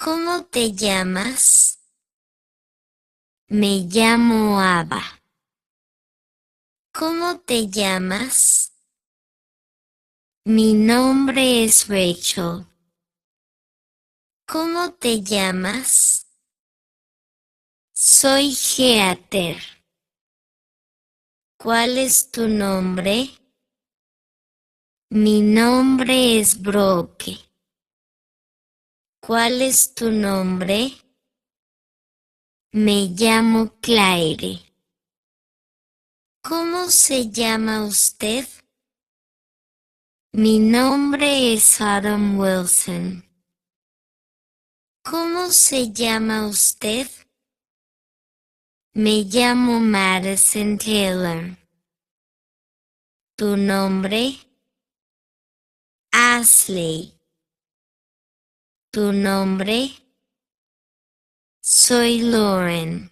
¿Cómo te llamas? Me llamo Ava. ¿Cómo te llamas? Mi nombre es Rachel. ¿Cómo te llamas? Soy Heather. ¿Cuál es tu nombre? Mi nombre es Brooke. ¿Cuál es tu nombre? Me llamo Claire. ¿Cómo se llama usted? Mi nombre es Adam Wilson. ¿Cómo se llama usted? Me llamo Madison Taylor. ¿Tu nombre? Ashley. ¿Tu nombre? Soy Lauren.